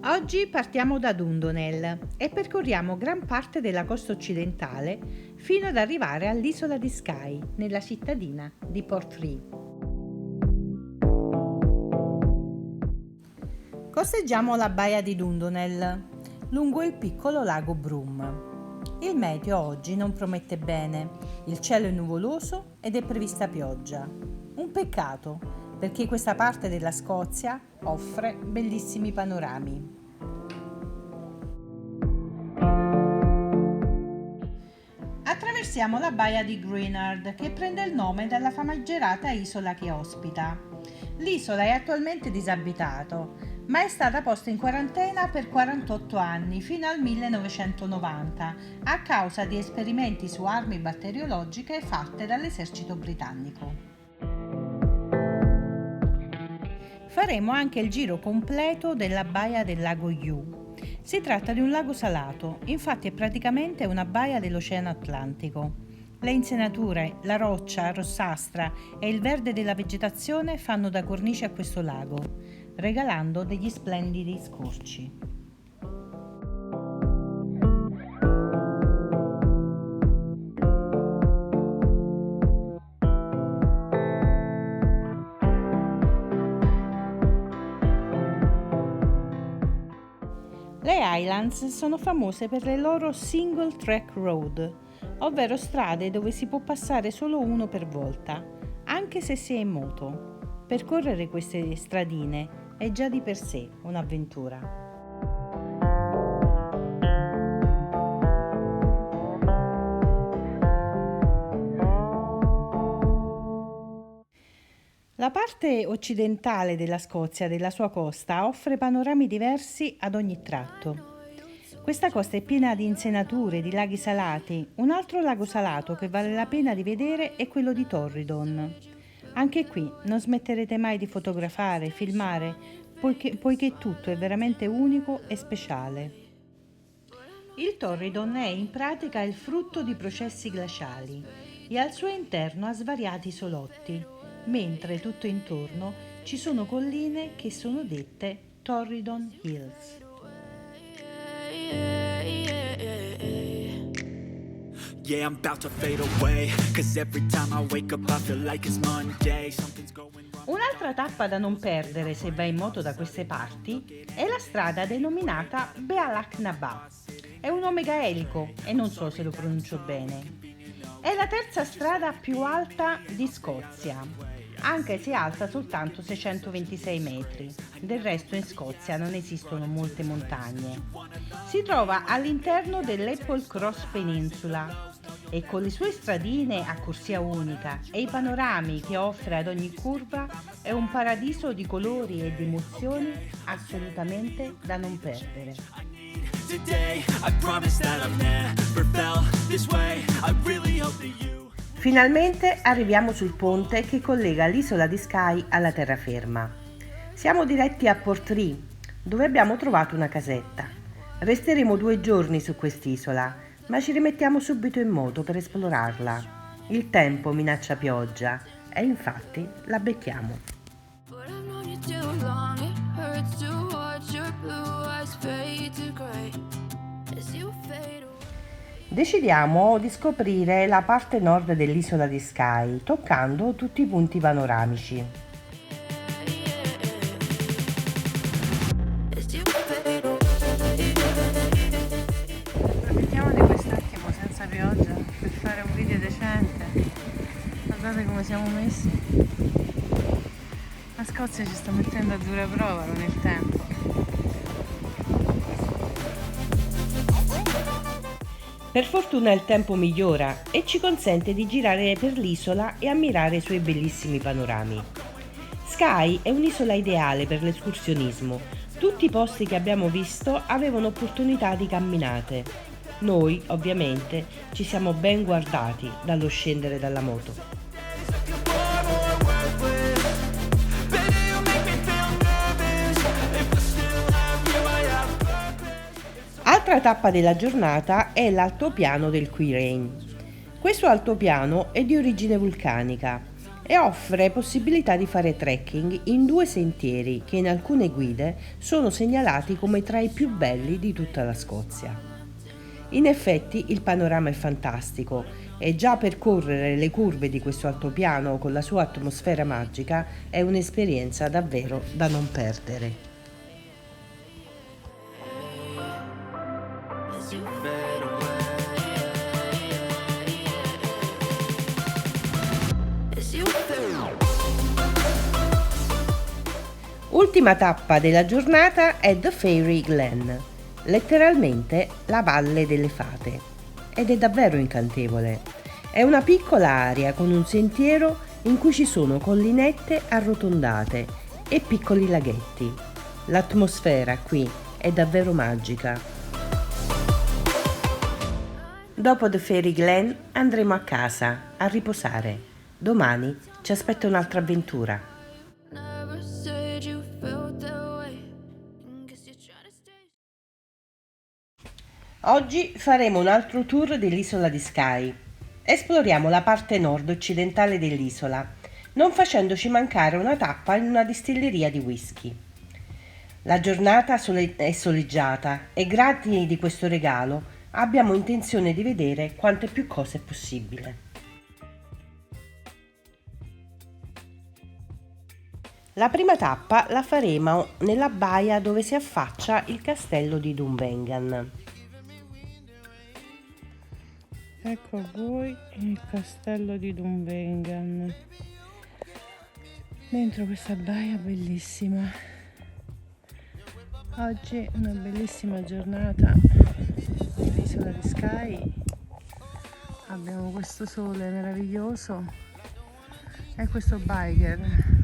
Oggi partiamo da Dundonel e percorriamo gran parte della costa occidentale fino ad arrivare all'isola di Skye, nella cittadina di Portree. Costeggiamo la baia di Dundonel, lungo il piccolo lago Broom. Il meteo oggi non promette bene, il cielo è nuvoloso ed è prevista pioggia. Un peccato, perché questa parte della Scozia offre bellissimi panorami. Attraversiamo la baia di Greenard, che prende il nome dalla famigerata isola che ospita. L'isola è attualmente disabitata, ma è stata posta in quarantena per 48 anni, fino al 1990, a causa di esperimenti su armi batteriologiche fatte dall'esercito britannico. Faremo anche il giro completo della baia del lago Yu. Si tratta di un lago salato, infatti è praticamente una baia dell'Oceano Atlantico. Le insenature, la roccia rossastra e il verde della vegetazione fanno da cornice a questo lago, regalando degli splendidi scorci. Le Highlands sono famose per le loro single track road, ovvero strade dove si può passare solo uno per volta, anche se si è in moto. Percorrere queste stradine è già di per sé un'avventura. La parte occidentale della Scozia, della sua costa, offre panorami diversi ad ogni tratto. Questa costa è piena di insenature, di laghi salati. Un altro lago salato che vale la pena di vedere è quello di Torridon. Anche qui non smetterete mai di fotografare, filmare, poiché tutto è veramente unico e speciale. Il Torridon è in pratica il frutto di processi glaciali e al suo interno ha svariati isolotti, mentre tutto intorno ci sono colline che sono dette Torridon Hills. Yeah, I'm about to fade away, 'cause every time I wake up I feel like it's Monday. Something's going wrong. Un'altra tappa da non perdere se vai in moto da queste parti è la strada denominata Bealach Nabha. È un nome gaelico e non so se lo pronuncio bene. È la terza strada più alta di Scozia, anche se è alta soltanto 626 metri. Del resto in Scozia non esistono molte montagne. Si trova all'interno dell'Apple Cross Peninsula e con le sue stradine a corsia unica e i panorami che offre ad ogni curva è un paradiso di colori e di emozioni assolutamente da non perdere. Today, I promise that I've never felt this way. I really hope that you. Finalmente arriviamo sul ponte che collega l'isola di Skye alla terraferma. Siamo diretti a Portree, dove abbiamo trovato una casetta. Resteremo 2 giorni su quest'isola, ma ci rimettiamo subito in moto per esplorarla. Il tempo minaccia pioggia e infatti la becchiamo. But I've known you too long, it hurts to watch your blue eyes fade to gray as you fade away. Decidiamo di scoprire la parte nord dell'isola di Skye, toccando tutti i punti panoramici. As you fade away. Approfittiamo di quest'attimo senza pioggia per fare un video decente. Guardate come siamo messi. La Scozia ci sta mettendo a dura prova con il tempo. Per fortuna il tempo migliora e ci consente di girare per l'isola e ammirare i suoi bellissimi panorami. Skye è un'isola ideale per l'escursionismo. Tutti i posti che abbiamo visto avevano opportunità di camminate. Noi, ovviamente, ci siamo ben guardati dallo scendere dalla moto. Altra tappa della giornata è l'altopiano del Quirain. Questo altopiano è di origine vulcanica e offre possibilità di fare trekking in 2 sentieri che in alcune guide sono segnalati come tra i più belli di tutta la Scozia. In effetti il panorama è fantastico e già percorrere le curve di questo altopiano con la sua atmosfera magica è un'esperienza davvero da non perdere. As you fade away. As you fade. Ultima tappa della giornata è The Fairy Glen, letteralmente la Valle delle Fate, ed è davvero incantevole. È una piccola area con un sentiero in cui ci sono collinette arrotondate e piccoli laghetti. L'atmosfera qui è davvero magica. Dopo The Fairy Glen andremo a casa a riposare. Domani ci aspetta un'altra avventura. Never said you felt that way. Guess you're trying to stay. Oggi faremo un altro tour dell'isola di Skye. Esploriamo la parte nord-occidentale dell'isola, non facendoci mancare una tappa in una distilleria di whisky. La giornata è soleggiata e grati di questo regalo abbiamo intenzione di vedere quante più cose è possibile. La prima tappa la faremo nella baia dove si affaccia il castello di Dunvegan. Ecco a voi il castello di Dunvegan, dentro questa baia bellissima. Oggi una bellissima giornata nell'isola di Skye, abbiamo questo sole meraviglioso e questo biker.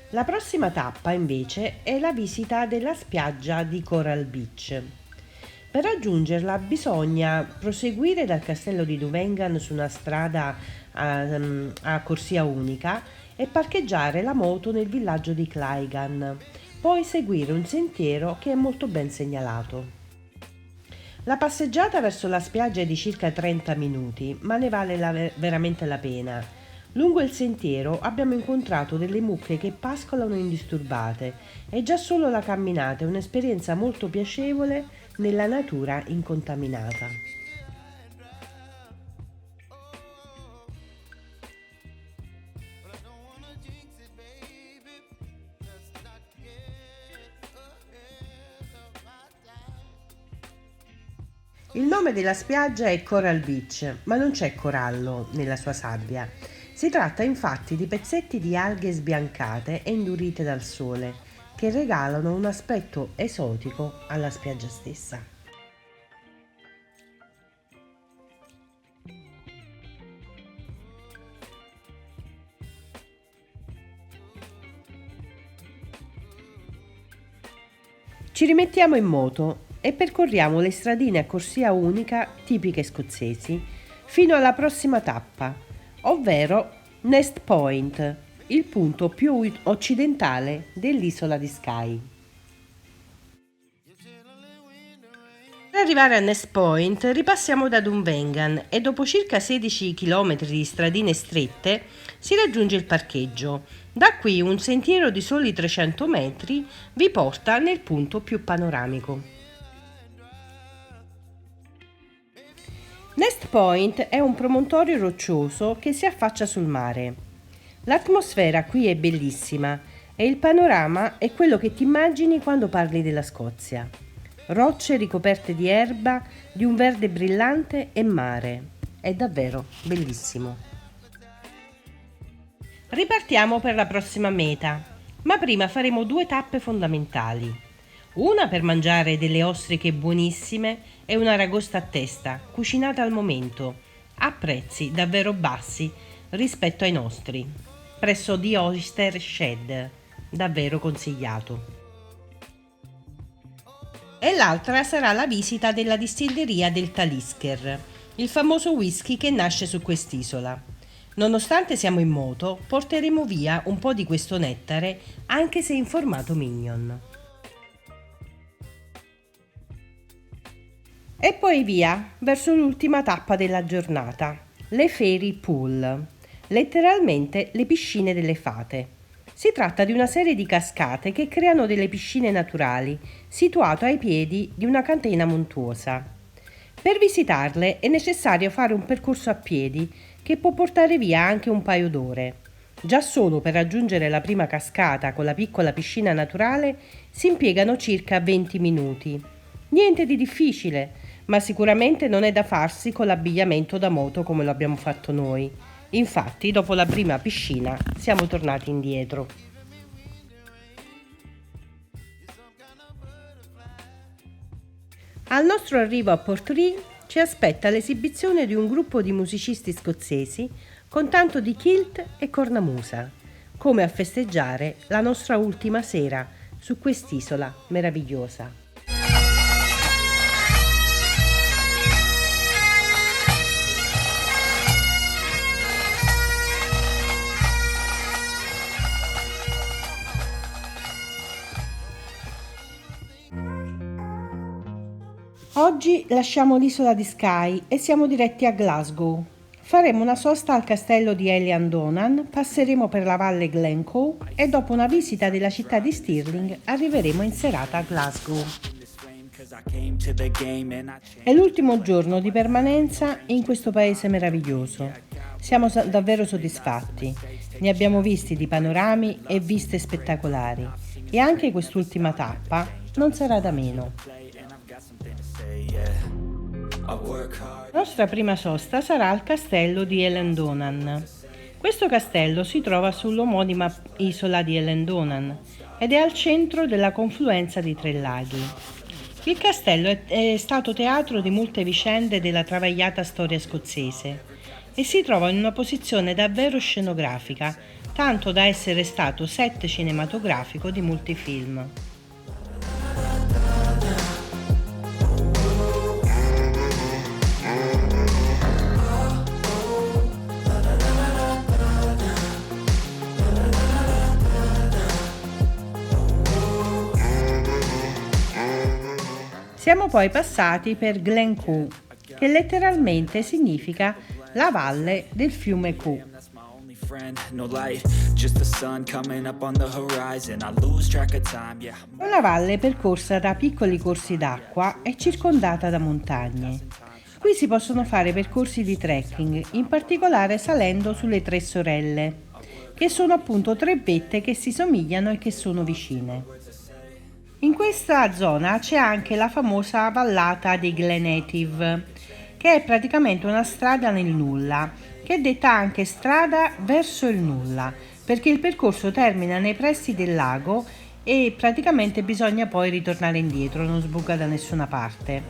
La prossima tappa invece è la visita della spiaggia di Coral Beach. Per raggiungerla bisogna proseguire dal castello di Dunvegan su una strada a corsia unica e parcheggiare la moto nel villaggio di Claygan, poi seguire un sentiero che è molto ben segnalato. La passeggiata verso la spiaggia è di circa 30 minuti, ma ne vale veramente la pena. Lungo il sentiero abbiamo incontrato delle mucche che pascolano indisturbate e già solo la camminata è un'esperienza molto piacevole nella natura incontaminata. Il nome della spiaggia è Coral Beach, ma non c'è corallo nella sua sabbia. Si tratta infatti di pezzetti di alghe sbiancate e indurite dal sole, che regalano un aspetto esotico alla spiaggia stessa. Ci rimettiamo in moto e percorriamo le stradine a corsia unica tipiche scozzesi fino alla prossima tappa, ovvero Nest Point, il punto più occidentale dell'isola di Skye. Per arrivare a Nest Point ripassiamo da Dunvegan e dopo circa 16 km di stradine strette si raggiunge il parcheggio. Da qui un sentiero di soli 300 metri vi porta nel punto più panoramico. Nest Point è un promontorio roccioso che si affaccia sul mare. L'atmosfera qui è bellissima e il panorama è quello che ti immagini quando parli della Scozia. Rocce ricoperte di erba, di un verde brillante e mare. È davvero bellissimo. Ripartiamo per la prossima meta, ma prima faremo 2 tappe fondamentali. Una per mangiare delle ostriche buonissime e un'aragosta a testa, cucinata al momento, a prezzi davvero bassi rispetto ai nostri, presso The Oyster Shed, davvero consigliato. E l'altra sarà la visita della distilleria del Talisker, il famoso whisky che nasce su quest'isola. Nonostante siamo in moto, porteremo via un po' di questo nettare, anche se in formato minion. E poi via, verso l'ultima tappa della giornata, le Fairy Pool, letteralmente le piscine delle fate. Si tratta di una serie di cascate che creano delle piscine naturali, situate ai piedi di una catena montuosa. Per visitarle è necessario fare un percorso a piedi che può portare via anche un paio d'ore. Già solo per raggiungere la prima cascata con la piccola piscina naturale si impiegano circa 20 minuti. Niente di difficile, ma sicuramente non è da farsi con l'abbigliamento da moto come lo abbiamo fatto noi. Infatti, dopo la prima piscina, siamo tornati indietro. Al nostro arrivo a Portree ci aspetta l'esibizione di un gruppo di musicisti scozzesi con tanto di kilt e cornamusa, come a festeggiare la nostra ultima sera su quest'isola meravigliosa. Oggi lasciamo l'isola di Skye e siamo diretti a Glasgow. Faremo una sosta al castello di Eilean-Donan, passeremo per la valle Glencoe e dopo una visita della città di Stirling arriveremo in serata a Glasgow. È l'ultimo giorno di permanenza in questo paese meraviglioso. Siamo davvero soddisfatti. Ne abbiamo visti di panorami e viste spettacolari e anche quest'ultima tappa non sarà da meno. La nostra prima sosta sarà al castello di Eilean-Donan. Questo castello si trova sull'omonima isola di Eilean-Donan ed è al centro della confluenza di tre laghi. Il castello è stato teatro di molte vicende della travagliata storia scozzese e si trova in una posizione davvero scenografica, tanto da essere stato set cinematografico di molti film. Siamo poi passati per Glencoe, che letteralmente significa la valle del fiume Coo. Una valle percorsa da piccoli corsi d'acqua e circondata da montagne. Qui si possono fare percorsi di trekking, in particolare salendo sulle Tre Sorelle, che sono appunto tre vette che si somigliano e che sono vicine. In questa zona c'è anche la famosa vallata di Glenative, che è praticamente una strada nel nulla, che è detta anche strada verso il nulla, perché il percorso termina nei pressi del lago e praticamente bisogna poi ritornare indietro, non sbuca da nessuna parte.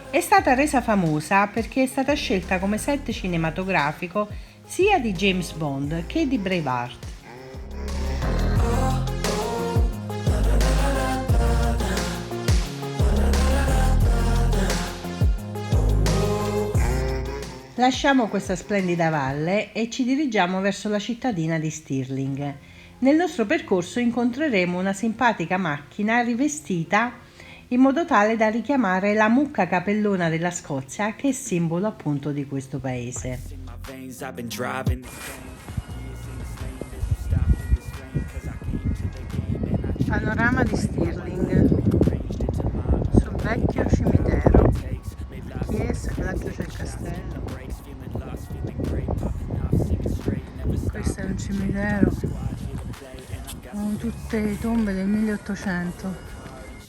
È stata resa famosa perché è stata scelta come set cinematografico sia di James Bond che di Braveheart. Lasciamo questa splendida valle e ci dirigiamo verso la cittadina di Stirling. Nel nostro percorso incontreremo una simpatica macchina rivestita in modo tale da richiamare la mucca capellona della Scozia, che è simbolo appunto di questo paese. Panorama di Stirling sul vecchio cimitero, la chiesa, laggiù c'è il castello. Questo è un cimitero con tutte le tombe del 1800.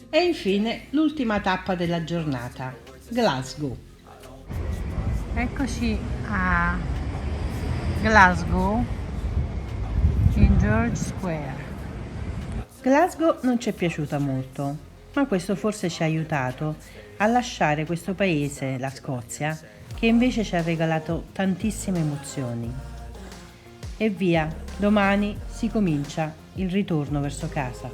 E infine l'ultima tappa della giornata, Glasgow. Eccoci a Glasgow in George Square. Glasgow non ci è piaciuta molto, ma questo forse ci ha aiutato a lasciare questo paese, la Scozia, che invece ci ha regalato tantissime emozioni. E via, domani si comincia il ritorno verso casa.